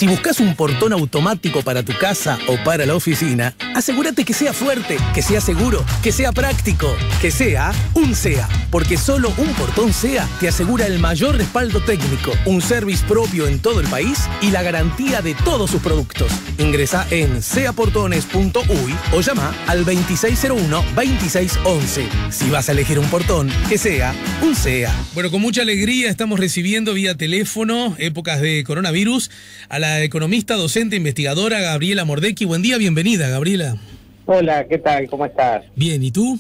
Si buscas un portón automático para tu casa o para la oficina, asegúrate que sea fuerte, que sea seguro, que sea práctico, que sea un SEA. Porque solo un portón SEA te asegura el mayor respaldo técnico, un service propio en todo el país y la garantía de todos sus productos. Ingresa en seaportones.uy o llama al 2601-2611. Si vas a elegir un portón, que sea un SEA. Bueno, con mucha alegría estamos recibiendo vía teléfono, épocas de coronavirus, a la economista, docente, investigadora Gabriela Mordecki. Buen día, bienvenida, Gabriela. Hola, ¿qué tal? ¿Cómo estás? Bien, ¿y tú?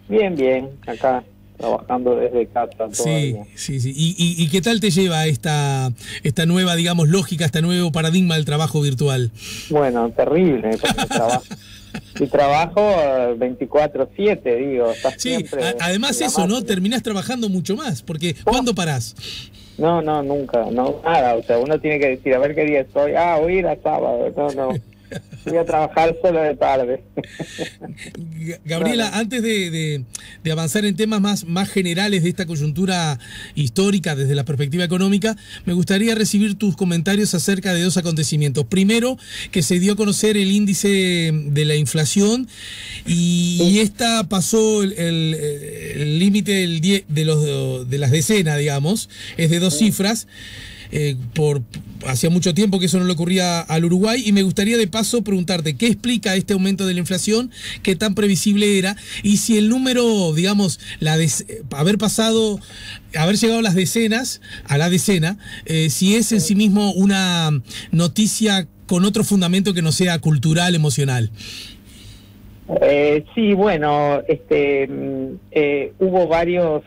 Bien, bien, acá trabajando desde casa. Sí. ¿Y qué tal te lleva esta nueva, digamos, lógica, este nuevo paradigma del trabajo virtual? Bueno, terrible, mi trabajo 24/7, digo. Sí, además eso, ¿no? Terminás trabajando mucho más, porque ¿cuándo parás? No, nunca, no, nada. O sea, uno tiene que decir, a ver qué día estoy. Hoy era sábado. No. Voy a trabajar solo de tarde. Gabriela, antes de avanzar en temas más generales de esta coyuntura histórica desde la perspectiva económica, me gustaría recibir tus comentarios acerca de dos acontecimientos. Primero, que se dio a conocer el índice de la inflación y esta pasó el límite de las decenas, digamos, es de 2 cifras. Hacía mucho tiempo que eso no le ocurría al Uruguay, y me gustaría de paso preguntarte qué explica este aumento de la inflación, qué tan previsible era, y si el número, digamos, haber llegado a la decena, si es en sí mismo una noticia con otro fundamento que no sea cultural, emocional. Sí, bueno, hubo varios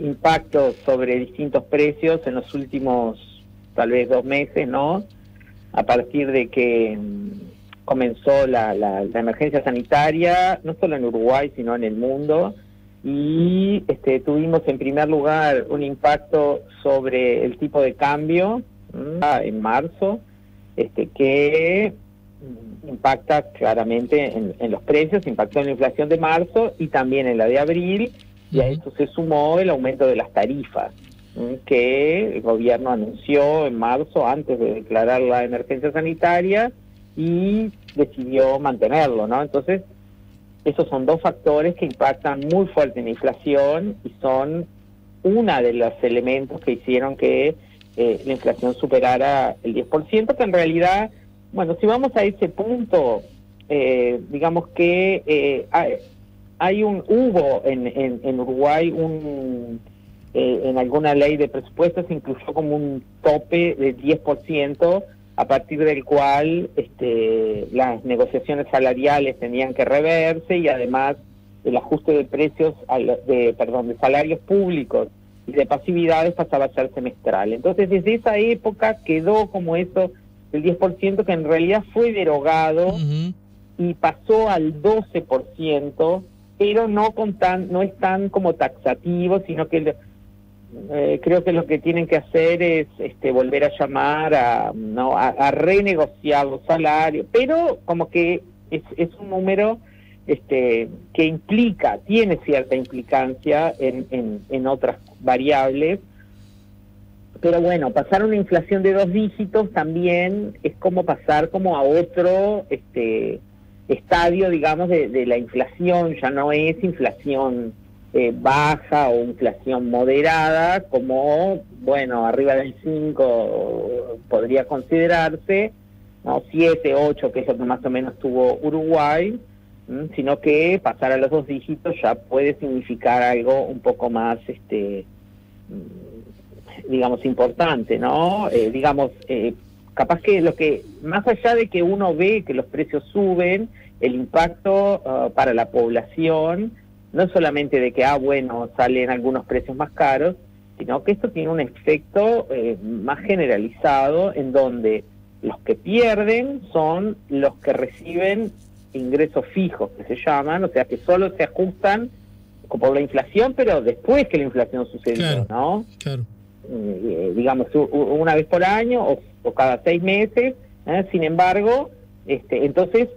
impactos sobre distintos precios en los últimos, tal vez 2 meses, ¿no? A partir de que comenzó la emergencia sanitaria, no solo en Uruguay, sino en el mundo, y tuvimos en primer lugar un impacto sobre el tipo de cambio en marzo, que impacta claramente en los precios, impactó en la inflación de marzo y también en la de abril, y a eso se sumó el aumento de las tarifas que el gobierno anunció en marzo antes de declarar la emergencia sanitaria y decidió mantenerlo, ¿no? Entonces, esos son 2 factores que impactan muy fuerte en la inflación y son uno de los elementos que hicieron que la inflación superara el 10%, que en realidad, bueno, si vamos a ese punto, digamos que hubo en Uruguay en alguna ley de presupuestos se incluyó como un tope de 10%, a partir del cual las negociaciones salariales tenían que reverse, y además el ajuste de precios, de salarios públicos y de pasividades pasaba a ser semestral. Entonces, desde esa época quedó como eso, el 10%, que en realidad fue derogado y pasó al 12%, pero no es tan como taxativo, sino que creo que lo que tienen que hacer es volver a llamar a renegociar los salarios, pero como que es un número que tiene cierta implicancia en otras variables. Pero bueno, pasar una inflación de 2 dígitos también es como pasar como a otro estadio, digamos, de la inflación. Ya no es inflación baja o inflación moderada, como, bueno, arriba del 5 podría considerarse, ¿no? 7, 8, que es lo que más o menos tuvo Uruguay, sino que pasar a los 2 dígitos ya puede significar algo un poco más, digamos, importante, ¿no? Capaz que más allá de que uno ve que los precios suben, el impacto para la población, no solamente de que, salen algunos precios más caros, sino que esto tiene un efecto más generalizado, en donde los que pierden son los que reciben ingresos fijos, que se llaman, o sea, que solo se ajustan por la inflación, pero después que la inflación sucedió, claro, ¿no? Claro. Digamos, una vez por año o cada 6 meses, sin embargo, entonces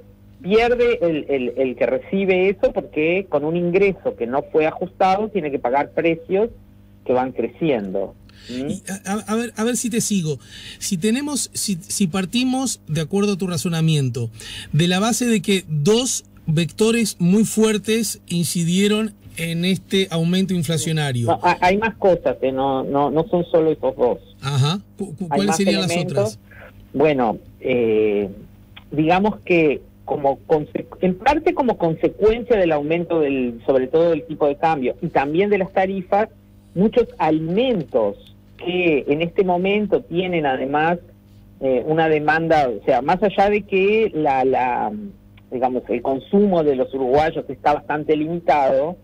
pierde el que recibe eso, porque con un ingreso que no fue ajustado tiene que pagar precios que van creciendo. A ver si te sigo. Si partimos, de acuerdo a tu razonamiento, de la base de que dos vectores muy fuertes incidieron en este aumento inflacionario. No, hay más cosas, no son solo esos dos. Ajá. ¿Cuáles serían las otras? Bueno, digamos que en parte como consecuencia del aumento sobre todo del tipo de cambio y también de las tarifas, muchos alimentos que en este momento tienen además una demanda, o sea, más allá de que digamos, el consumo de los uruguayos está bastante limitado,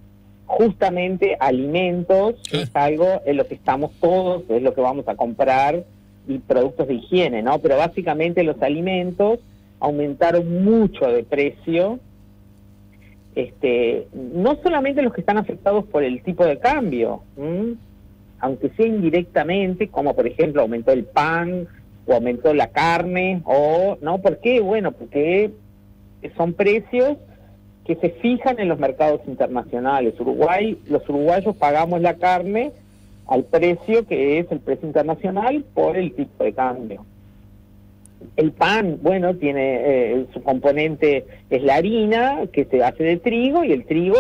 justamente alimentos es algo en lo que estamos todos, es lo que vamos a comprar, y productos de higiene, ¿no? Pero básicamente los alimentos aumentaron mucho de precio, no solamente los que están afectados por el tipo de cambio, aunque sea indirectamente, como por ejemplo aumentó el pan, o aumentó la carne, ¿no? ¿Por qué? Bueno, porque son precios que se fijan en los mercados internacionales. Los uruguayos pagamos la carne al precio que es el precio internacional por el tipo de cambio. El pan, bueno, tiene su componente, es la harina que se hace de trigo, y el trigo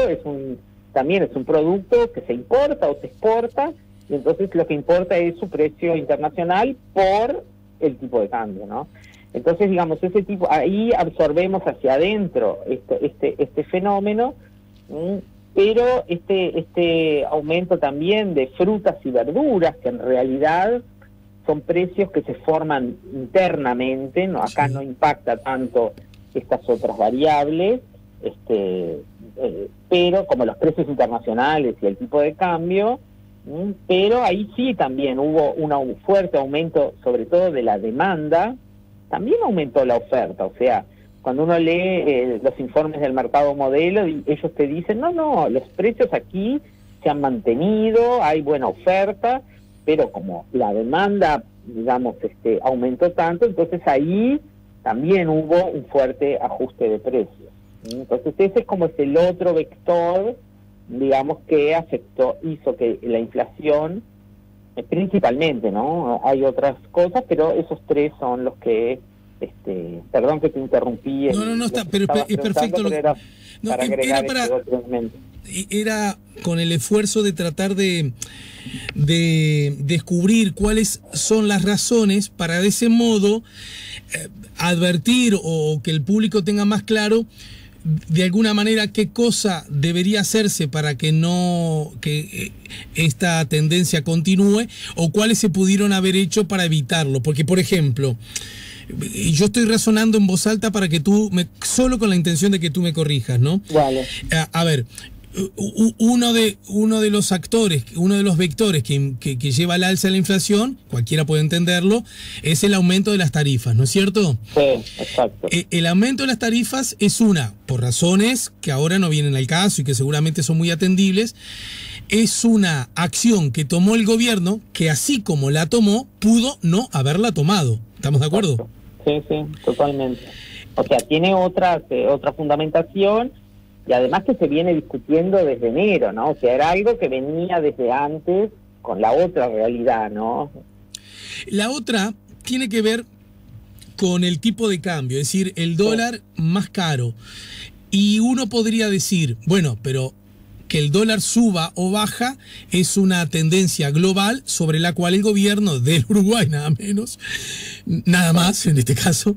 también es un producto que se importa o se exporta, y entonces lo que importa es su precio internacional por el tipo de cambio, ¿no? Entonces, digamos, ahí absorbemos hacia adentro este fenómeno, pero este aumento también de frutas y verduras, que en realidad son precios que se forman internamente, ¿no? Acá no impacta tanto estas otras variables, pero como los precios internacionales y el tipo de cambio, pero ahí sí también hubo un fuerte aumento, sobre todo de la demanda. También aumentó la oferta, o sea, cuando uno lee los informes del mercado modelo, ellos te dicen, no, los precios aquí se han mantenido, hay buena oferta, pero como la demanda, digamos, aumentó tanto, entonces ahí también hubo un fuerte ajuste de precios. Entonces ese es como el otro vector, digamos, que hizo que la inflación, principalmente, ¿no? Hay otras cosas, pero esos tres son los que, perdón que te interrumpí. No, está, pero es perfecto. Pero era para otro elemento. Era con el esfuerzo de tratar de descubrir cuáles son las razones para de ese modo advertir o que el público tenga más claro de alguna manera qué cosa debería hacerse para que esta tendencia continúe, o cuáles se pudieron haber hecho para evitarlo. Porque, por ejemplo, yo estoy razonando en voz alta para que solo con la intención de que tú me corrijas, ¿no? Vale. A ver, uno de los actores, uno de los vectores que lleva al alza la inflación, cualquiera puede entenderlo, es el aumento de las tarifas, ¿no es cierto? Sí, exacto. El aumento de las tarifas es por razones que ahora no vienen al caso y que seguramente son muy atendibles, es una acción que tomó el gobierno, que así como la tomó, pudo no haberla tomado. ¿Estamos de acuerdo? Sí, totalmente. O sea, tiene otra fundamentación. Y además que se viene discutiendo desde enero, ¿no? O sea, era algo que venía desde antes con la otra realidad, ¿no? La otra tiene que ver con el tipo de cambio, es decir, el dólar más caro. Y uno podría decir, bueno, pero que el dólar suba o baja es una tendencia global sobre la cual el gobierno del Uruguay, nada más en este caso,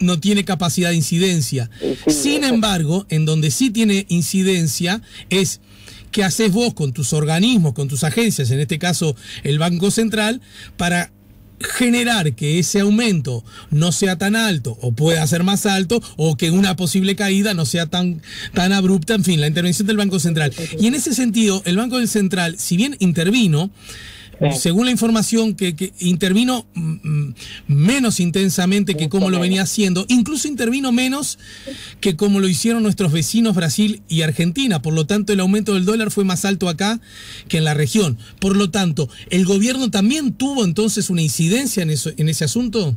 no tiene capacidad de incidencia. Sin embargo, en donde sí tiene incidencia es qué haces vos con tus organismos, con tus agencias, en este caso el Banco Central, para generar que ese aumento no sea tan alto o pueda ser más alto, o que una posible caída no sea tan abrupta, en fin, la intervención del Banco Central. Y en ese sentido, el Banco Central, si bien intervino, según la información que intervino menos intensamente que como lo venía haciendo, incluso intervino menos que como lo hicieron nuestros vecinos Brasil y Argentina. Por lo tanto, el aumento del dólar fue más alto acá que en la región. Por lo tanto, ¿el gobierno también tuvo entonces una incidencia en ese asunto?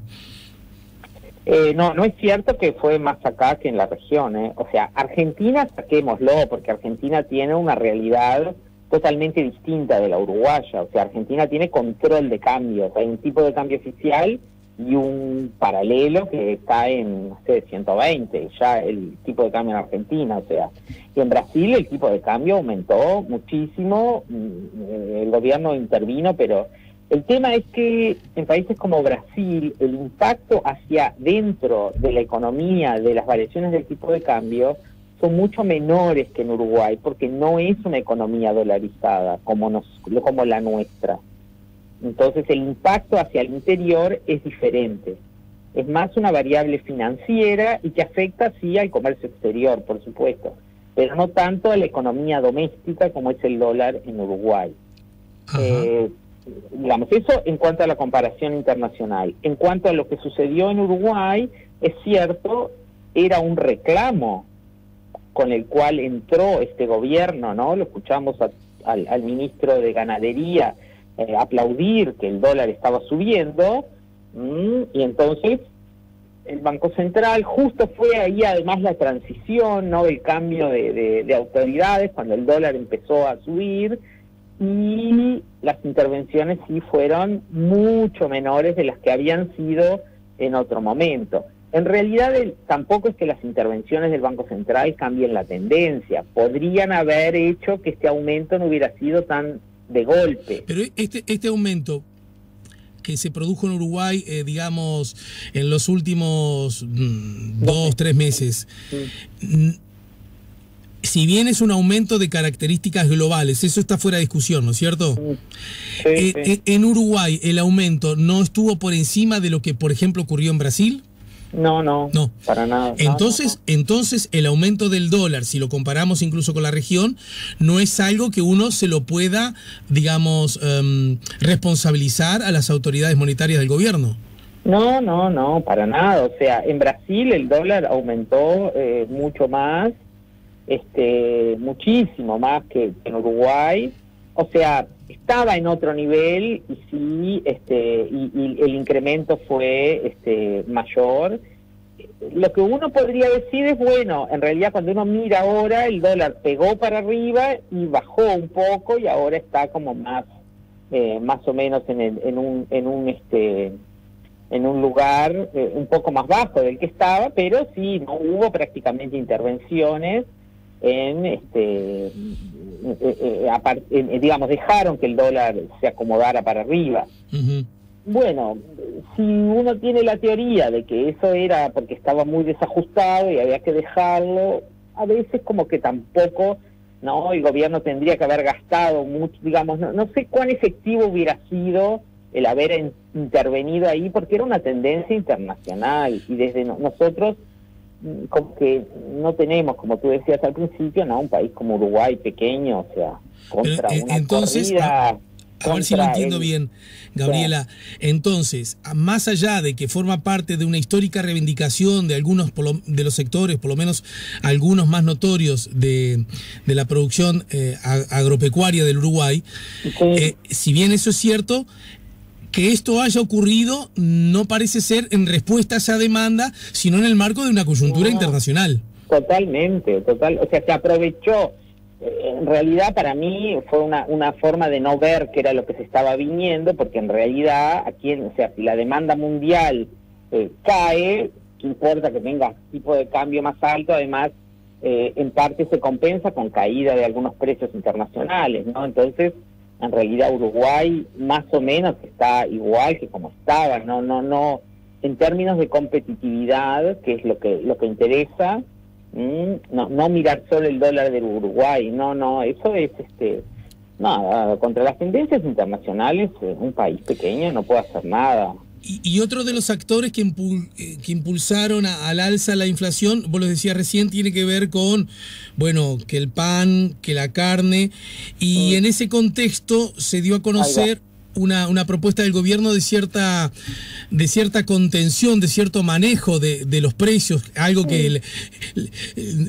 No es cierto que fue más acá que en la región, ¿eh? O sea, Argentina, saquémoslo, porque Argentina tiene una realidad totalmente distinta de la uruguaya. O sea, Argentina tiene control de cambios, hay un tipo de cambio oficial y un paralelo que está en, no sé, 120, ya el tipo de cambio en Argentina, o sea, y en Brasil el tipo de cambio aumentó muchísimo, el gobierno intervino, pero el tema es que en países como Brasil el impacto hacia dentro de la economía, de las variaciones del tipo de cambio, son mucho menores que en Uruguay, porque no es una economía dolarizada como la nuestra. Entonces el impacto hacia el interior es diferente. Es más una variable financiera y que afecta sí al comercio exterior, por supuesto, pero no tanto a la economía doméstica como es el dólar en Uruguay. Digamos, eso en cuanto a la comparación internacional. En cuanto a lo que sucedió en Uruguay, es cierto, era un reclamo con el cual entró este gobierno, ¿no? Lo escuchamos al ministro de Ganadería aplaudir que el dólar estaba subiendo, y entonces el Banco Central, justo fue ahí además la transición, ¿no? El cambio de autoridades, cuando el dólar empezó a subir, y las intervenciones sí fueron mucho menores de las que habían sido en otro momento. En realidad tampoco es que las intervenciones del Banco Central cambien la tendencia, podrían haber hecho que este aumento no hubiera sido tan de golpe. Pero este aumento que se produjo en Uruguay, digamos, en los últimos 2-3 meses, si bien es un aumento de características globales, eso está fuera de discusión, ¿no es cierto? Sí, sí. ¿En Uruguay el aumento no estuvo por encima de lo que, por ejemplo, ocurrió en Brasil? No, para nada. Entonces el aumento del dólar, si lo comparamos incluso con la región, no es algo que uno se lo pueda, digamos, responsabilizar a las autoridades monetarias del gobierno. No, para nada. O sea, en Brasil el dólar aumentó mucho más, muchísimo más que en Uruguay. O sea, estaba en otro nivel y sí, y el incremento fue mayor. Lo que uno podría decir es, bueno, en realidad cuando uno mira ahora, el dólar pegó para arriba y bajó un poco y ahora está como más o menos en un lugar un poco más bajo del que estaba, pero sí, no hubo prácticamente intervenciones digamos, dejaron que el dólar se acomodara para arriba. Bueno, si uno tiene la teoría de que eso era porque estaba muy desajustado y había que dejarlo, a veces como que tampoco, ¿no? El gobierno tendría que haber gastado mucho, digamos, no sé cuán efectivo hubiera sido el haber intervenido ahí, porque era una tendencia internacional y desde nosotros como que no tenemos, como tú decías al principio, ¿no? Un país como Uruguay pequeño, o sea, contra una entonces, corrida. A ver si lo entiendo bien, Gabriela. Entonces, más allá de que forma parte de una histórica reivindicación de algunos de los sectores, por lo menos algunos más notorios de la producción agropecuaria del Uruguay, si bien eso es cierto, que esto haya ocurrido no parece ser en respuesta a esa demanda, sino en el marco de una coyuntura internacional. Totalmente, o sea, se aprovechó. En realidad para mí fue una forma de no ver qué era lo que se estaba viniendo, porque en realidad aquí, o sea, si la demanda mundial cae, ¿qué importa que tenga tipo de cambio más alto? Además, en parte se compensa con caída de algunos precios internacionales, ¿no? Entonces, en realidad Uruguay más o menos está igual que como estaba, no en términos de competitividad, que es lo que interesa. No mirar solo el dólar del Uruguay, no, eso es nada, contra las tendencias internacionales, un país pequeño no puede hacer nada. Y otro de los actores que impulsaron al alza la inflación, vos lo decías recién, tiene que ver con, bueno, que el pan, que la carne, y en ese contexto se dio a conocer una propuesta del gobierno de cierta contención, de cierto manejo de los precios, algo que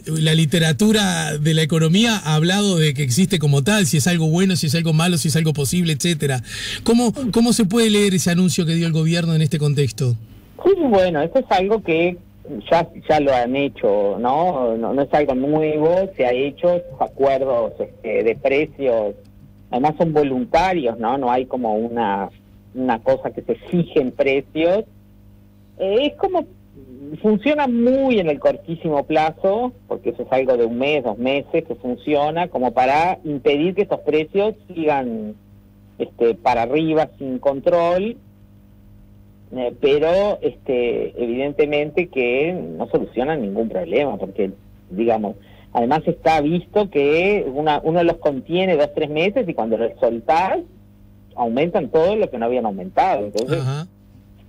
la literatura de la economía ha hablado de que existe como tal, si es algo bueno, si es algo malo, si es algo posible, etcétera. ¿Cómo se puede leer ese anuncio que dio el gobierno en este contexto? Sí, bueno, eso es algo que ya lo han hecho, ¿no? No es algo nuevo, se ha hecho, esos acuerdos de precios además son voluntarios, ¿no? No hay como una cosa que se fije en precios. Es como, funciona muy en el cortísimo plazo, porque eso es algo de 1 mes, 2 meses, que funciona como para impedir que estos precios sigan para arriba sin control, pero evidentemente que no solucionan ningún problema, porque, digamos, además está visto que uno los contiene 2, 3 meses y cuando los soltás, aumentan todo lo que no habían aumentado. Entonces,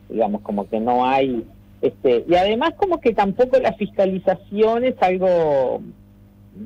digamos, como que no hay... y además como que tampoco la fiscalización es algo,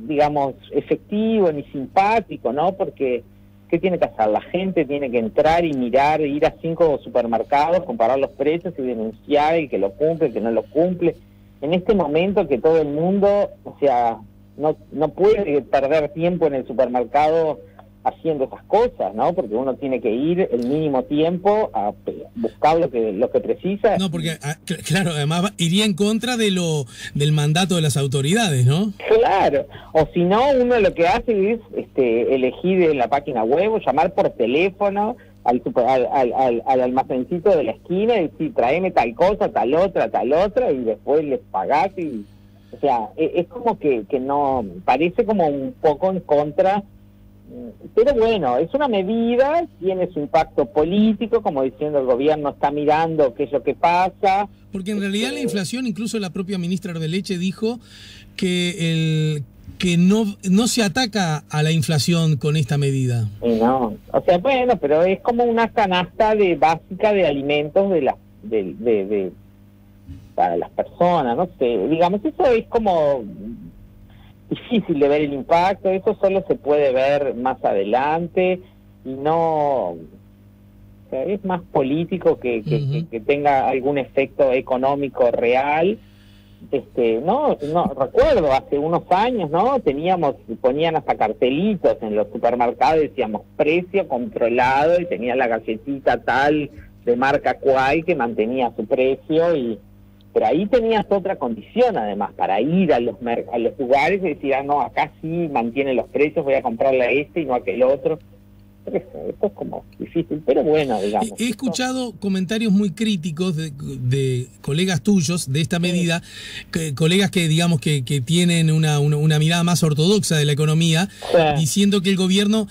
digamos, efectivo ni simpático, ¿no? Porque, ¿qué tiene que hacer? La gente tiene que entrar y mirar, ir a 5 supermercados, comparar los precios y denunciar el que lo cumple, el que no lo cumple. En este momento que todo el mundo, o sea, no puede perder tiempo en el supermercado haciendo esas cosas, ¿no? Porque uno tiene que ir el mínimo tiempo a buscar lo que precisa. No, porque, claro, además iría en contra del mandato de las autoridades, ¿no? Claro, o si no, uno lo que hace es elegir en la página web o llamar por teléfono al almacencito de la esquina y decir, tráeme tal cosa, tal otra, y después les pagás y... O sea, es como que no... Parece como un poco en contra... Pero bueno, es una medida, tiene su impacto político, como diciendo el gobierno está mirando qué es lo que pasa. Porque en realidad la inflación, incluso la propia ministra Arbeleche dijo que no se ataca a la inflación con esta medida. No, o sea, bueno, pero es como una canasta básica de alimentos para las personas, no sé, digamos, eso es como... difícil de ver el impacto, eso solo se puede ver más adelante y no, o sea, es más político que tenga algún efecto económico real. No recuerdo, hace unos años, ¿no? Ponían hasta cartelitos en los supermercados, decíamos precio controlado y tenía la galletita tal de marca cual que mantenía su precio pero ahí tenías otra condición, además, para ir a los lugares y decir, no, acá sí mantiene los precios, voy a comprarle a y no a aquel otro. Esto es como difícil, pero bueno, digamos. He escuchado comentarios muy críticos de colegas tuyos de esta medida, colegas que, digamos, que tienen una mirada más ortodoxa de la economía, diciendo que el gobierno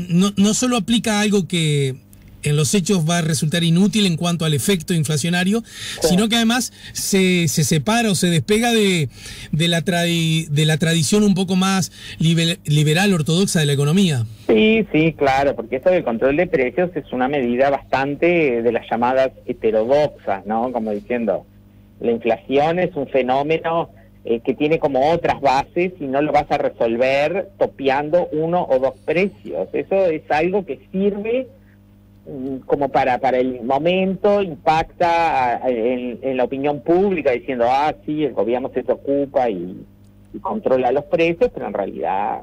no solo aplica algo que en los hechos va a resultar inútil en cuanto al efecto inflacionario, sino que además se separa o se despega de la tradición un poco más liberal, ortodoxa de la economía. Sí, claro, porque esto del control de precios es una medida bastante de las llamadas heterodoxas, ¿no? Como diciendo, la inflación es un fenómeno que tiene como otras bases y no lo vas a resolver topeando 1 o 2 precios. Eso es algo que sirve como para el momento, impacta en la opinión pública diciendo, sí, el gobierno se preocupa y controla los precios, pero en realidad,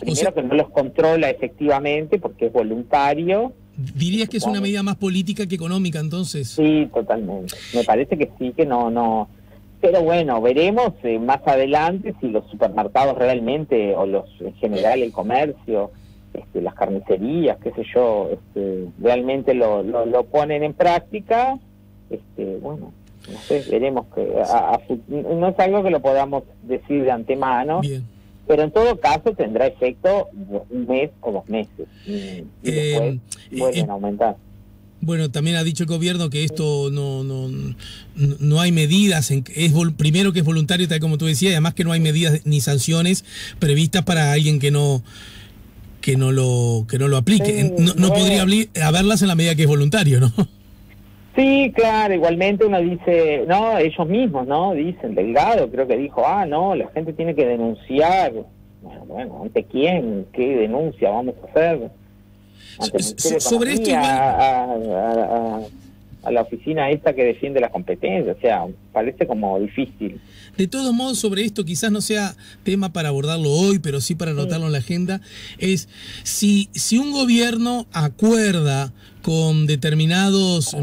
primero que no los controla efectivamente porque es voluntario. ¿Dirías que es una medida más política que económica entonces? Sí, totalmente. Me parece que sí, que no. Pero bueno, veremos más adelante si los supermercados realmente, o en general el comercio, las carnicerías, qué sé yo, realmente lo ponen en práctica. Bueno, no sé, veremos que no es algo que lo podamos decir de antemano. Bien. Pero en todo caso tendrá efecto 1 mes o 2 meses y después vuelven a aumentar. Bueno, también ha dicho el gobierno que esto no hay medidas, primero que es voluntario, tal como tú decías, y además que no hay medidas ni sanciones previstas para alguien que no lo aplique. No podría haberlas en la medida que es voluntario, ¿no? Sí, claro, igualmente uno dice, no, ellos mismos, ¿no? Dicen, Delgado creo que dijo, no, la gente tiene que denunciar. Bueno, ¿ante quién? ¿Qué denuncia vamos a hacer? Sobre esto igual... a la oficina esta que defiende la competencia, o sea, parece como difícil. De todos modos, sobre esto quizás no sea tema para abordarlo hoy, pero sí para anotarlo en la agenda, es si un gobierno acuerda con determinados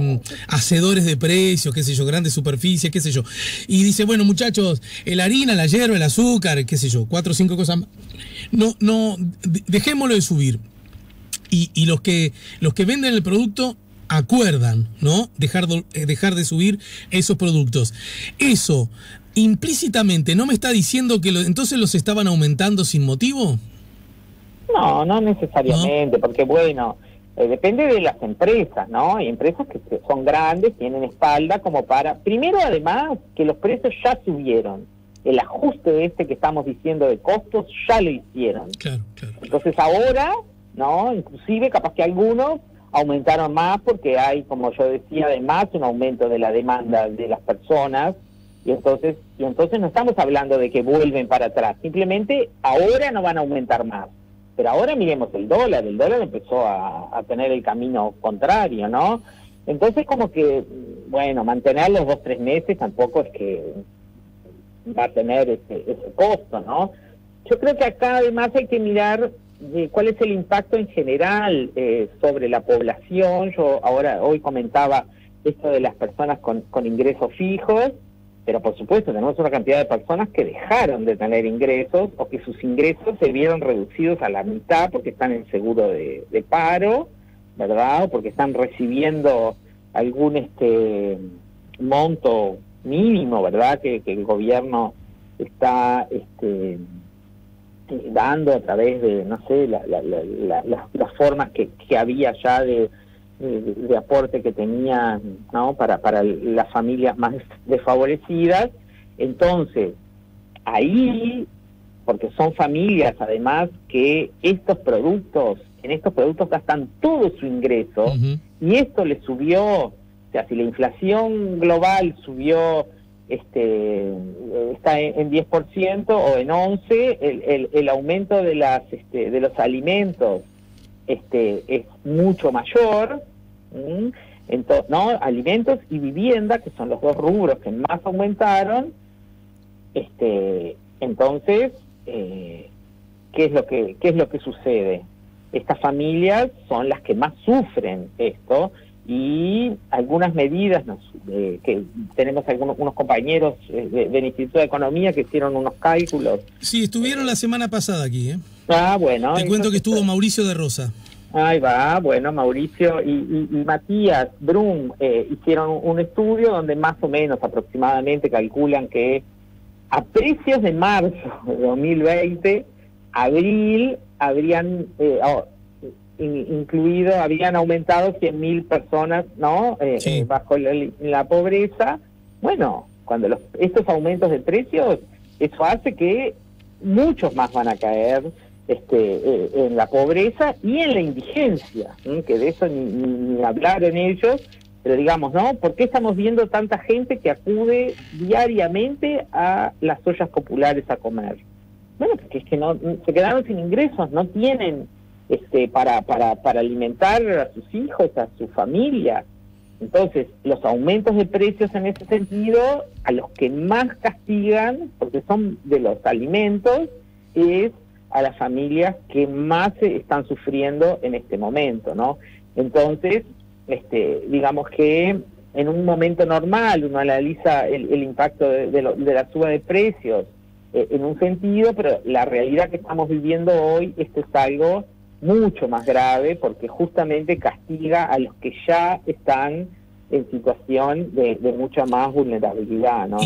hacedores de precios, qué sé yo, grandes superficies, qué sé yo, y dice, bueno, muchachos, la harina, la yerba, el azúcar, qué sé yo, 4 o 5 cosas más, dejémoslo de subir. Y los que venden el producto acuerdan, ¿no? Dejar de subir esos productos. Eso, implícitamente, ¿no me está diciendo que entonces los estaban aumentando sin motivo? No, no necesariamente, ¿no? Porque bueno, depende de las empresas, ¿no? Hay empresas que son grandes, tienen espalda como para... Primero, además, que los precios ya subieron. El ajuste que estamos diciendo de costos ya lo hicieron. Claro. Entonces ahora, ¿no? Inclusive capaz que algunos aumentaron más porque hay, como yo decía, además un aumento de la demanda de las personas y entonces no estamos hablando de que vuelven para atrás, simplemente ahora no van a aumentar más. Pero ahora miremos el dólar empezó a tener el camino contrario, ¿no? Entonces como que, bueno, mantener los 2-3 meses tampoco es que va a tener ese costo, ¿no? Yo creo que acá además hay que mirar cuál es el impacto en general sobre la población. Yo hoy comentaba esto de las personas con ingresos fijos, pero por supuesto tenemos una cantidad de personas que dejaron de tener ingresos o que sus ingresos se vieron reducidos a la mitad porque están en seguro de paro, ¿verdad? O porque están recibiendo algún monto mínimo, ¿verdad? Que el gobierno está dando a través de, no sé, las formas que había ya de aporte que tenían, ¿no? para las familias más desfavorecidas. Entonces, ahí, porque son familias además que en estos productos gastan todo su ingreso, uh-huh. Y esto le subió, o sea, si la inflación global subió está en 10% o en 11%, el aumento de los alimentos es mucho mayor, ¿no? Alimentos y vivienda, que son los dos rubros que más aumentaron. Entonces, ¿qué es lo que sucede? Estas familias son las que más sufren esto, y algunas medidas que tenemos unos compañeros del Instituto de Economía que hicieron unos cálculos. Sí, estuvieron la semana pasada aquí, ¿eh? Ah, bueno. Te cuento que estuvo Mauricio de Rosa. Ahí va, bueno, Mauricio y Matías Brum hicieron un estudio donde más o menos aproximadamente calculan que a precios de marzo de 2020, abril, habrían habían aumentado 100.000 personas, ¿no? Sí. Bajo la pobreza. Bueno, cuando estos aumentos de precios, eso hace que muchos más van a caer en la pobreza y en la indigencia, que de eso ni hablar en ellos, pero digamos, ¿no? ¿Por qué estamos viendo tanta gente que acude diariamente a las ollas populares a comer? Bueno, porque es que no se quedaron sin ingresos, no tienen para alimentar a sus hijos, a su familia. Entonces, los aumentos de precios en ese sentido, a los que más castigan, porque son de los alimentos, es a las familias que más están sufriendo en este momento, ¿no? Entonces, digamos que en un momento normal uno analiza el impacto de la suba de precios en un sentido, pero la realidad que estamos viviendo hoy, esto es algo mucho más grave, porque justamente castiga a los que ya están en situación de mucha más vulnerabilidad, ¿no?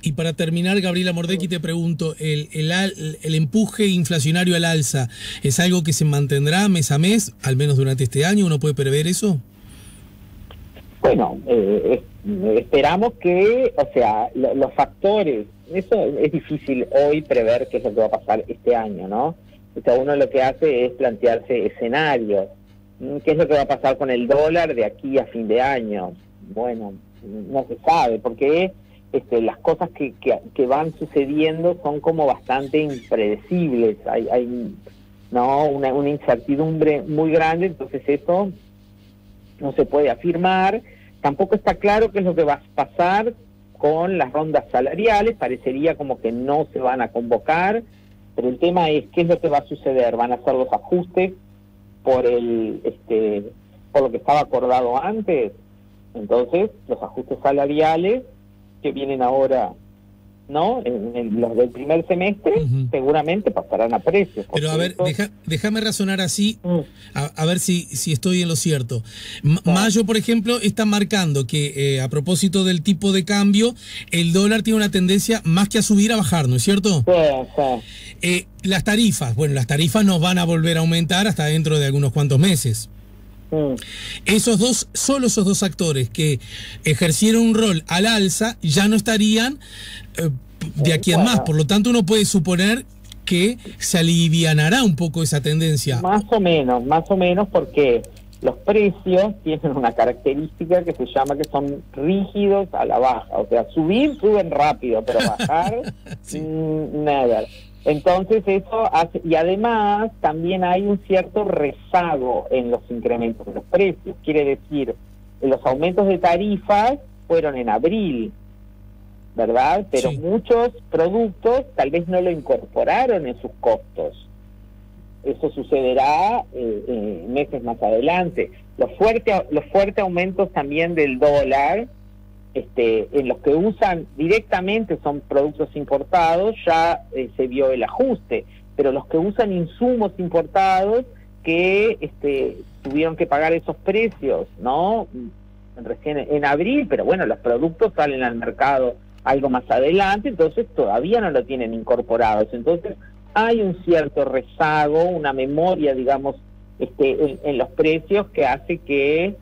Y para terminar, Gabriela Mordecki, te pregunto, ¿el empuje inflacionario al alza es algo que se mantendrá mes a mes, al menos durante este año? ¿Uno puede prever eso? Bueno, esperamos que, o sea, los factores, eso es difícil hoy prever qué es lo que va a pasar este año, ¿no? O sea, uno lo que hace es plantearse escenarios. ¿Qué es lo que va a pasar con el dólar de aquí a fin de año? Bueno, no se sabe, porque las cosas que van sucediendo son como bastante impredecibles. Hay ¿no? una incertidumbre muy grande, entonces eso no se puede afirmar. Tampoco está claro qué es lo que va a pasar con las rondas salariales, parecería como que no se van a convocar, pero el tema es qué es lo que va a suceder. ¿Van a hacer los ajustes por lo que estaba acordado antes? Entonces, los ajustes salariales que vienen ahora ¿no? Los del primer semestre seguramente pasarán a precios. Pero a ver, déjame razonar así, a ver si estoy en lo cierto. Mayo, por ejemplo, está marcando que a propósito del tipo de cambio, el dólar tiene una tendencia más que a subir, a bajar, ¿no es cierto? Sí. Las tarifas no van a volver a aumentar hasta dentro de algunos cuantos meses. Solo esos dos actores que ejercieron un rol al alza ya no estarían de aquí en más. Por lo tanto, uno puede suponer que se alivianará un poco esa tendencia. Más o menos, porque los precios tienen una característica que se llama que son rígidos a la baja. O sea, suben rápido, pero bajar, sí. Nada. Entonces eso hace, y además también hay un cierto rezago en los incrementos de los precios. Quiere decir, los aumentos de tarifas fueron en abril, ¿verdad? Pero sí, muchos productos tal vez no lo incorporaron en sus costos. Eso sucederá meses más adelante. Los fuertes aumentos también del dólar, en los que usan directamente son productos importados, ya se vio el ajuste, pero los que usan insumos importados que tuvieron que pagar esos precios, ¿no? Recién en abril, pero bueno, los productos salen al mercado algo más adelante, entonces todavía no lo tienen incorporados. Entonces hay un cierto rezago, una memoria, digamos, en los precios que hace que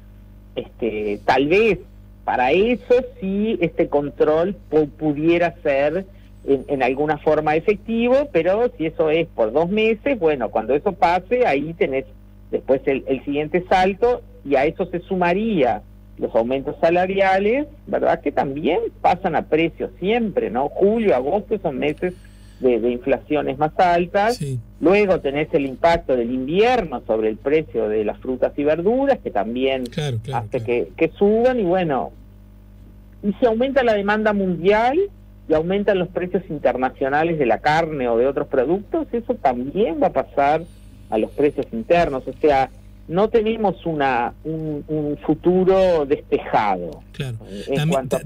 tal vez para eso sí este control pudiera ser en alguna forma efectivo, pero si eso es por 2 meses, bueno, cuando eso pase, ahí tenés después el siguiente salto, y a eso se sumaría los aumentos salariales, ¿verdad? Que también pasan a precios siempre, ¿no? Julio, agosto son meses de inflaciones más altas. Sí. Luego tenés el impacto del invierno sobre el precio de las frutas y verduras, que también hace que suban, y bueno, y si aumenta la demanda mundial y aumentan los precios internacionales de la carne o de otros productos, eso también va a pasar a los precios internos. O sea, no tenemos un futuro despejado. Claro.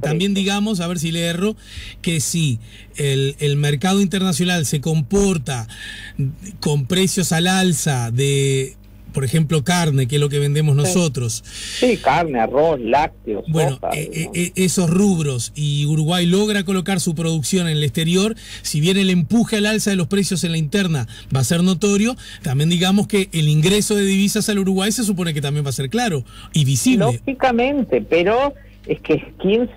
También digamos, a ver si le erro, que si el mercado internacional se comporta con precios al alza de, por ejemplo, carne, que es lo que vendemos nosotros. Sí, carne, arroz, lácteos. Bueno, sopa, esos rubros, y Uruguay logra colocar su producción en el exterior, si bien el empuje al alza de los precios en la interna va a ser notorio, también digamos que el ingreso de divisas al Uruguay se supone que también va a ser claro y visible. Lógicamente, pero es que ¿quién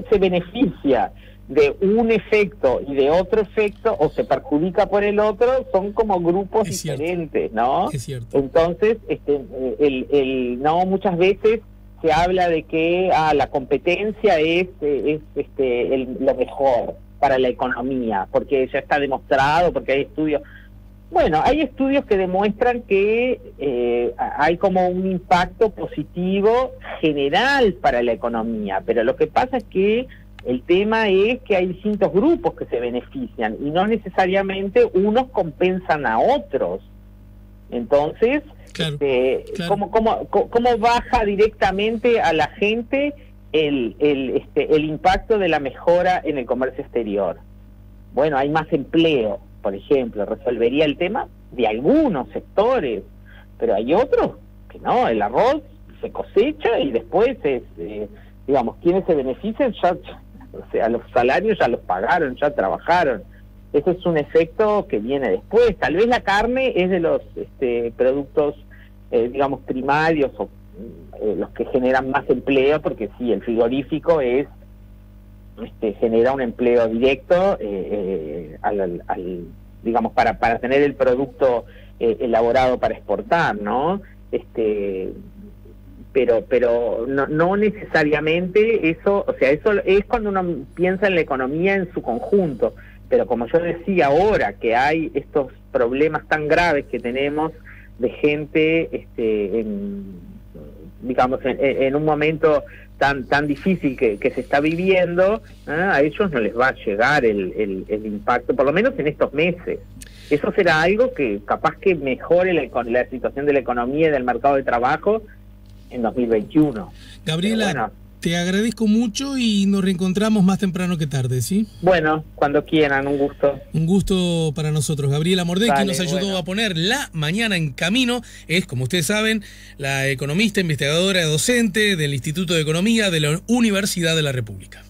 se beneficia de un efecto y de otro efecto, o se perjudica por el otro? Son como grupos diferentes, ¿no? Es cierto. Entonces, no, muchas veces se habla de que la competencia es lo mejor para la economía, porque ya está demostrado, porque hay estudios. Bueno, hay estudios que demuestran que hay como un impacto positivo general para la economía, pero lo que pasa es que el tema es que hay distintos grupos que se benefician y no necesariamente unos compensan a otros. Entonces, ¿cómo baja directamente a la gente el impacto de la mejora en el comercio exterior? Bueno, hay más empleo, por ejemplo, resolvería el tema de algunos sectores, pero hay otros que no, el arroz se cosecha y después digamos, quienes se benefician o sea, los salarios ya los pagaron, ya trabajaron. Eso es un efecto que viene después. Tal vez la carne es de los productos, digamos, primarios, o los que generan más empleo, porque sí, el frigorífico genera un empleo directo digamos, para tener el producto elaborado para exportar, ¿no? Pero no necesariamente eso, o sea, eso es cuando uno piensa en la economía en su conjunto, pero como yo decía ahora, que hay estos problemas tan graves que tenemos de gente, digamos, en un momento tan difícil que se está viviendo, a ellos no les va a llegar el impacto, por lo menos en estos meses. Eso será algo que capaz que mejore la situación de la economía y del mercado de trabajo en 2021. Gabriela, Te agradezco mucho y nos reencontramos más temprano que tarde, ¿sí? Bueno, cuando quieran, un gusto. Un gusto para nosotros. Gabriela Mordecki Dale, nos ayudó a poner la mañana en camino. Es, como ustedes saben, la economista, investigadora, docente del Instituto de Economía de la Universidad de la República.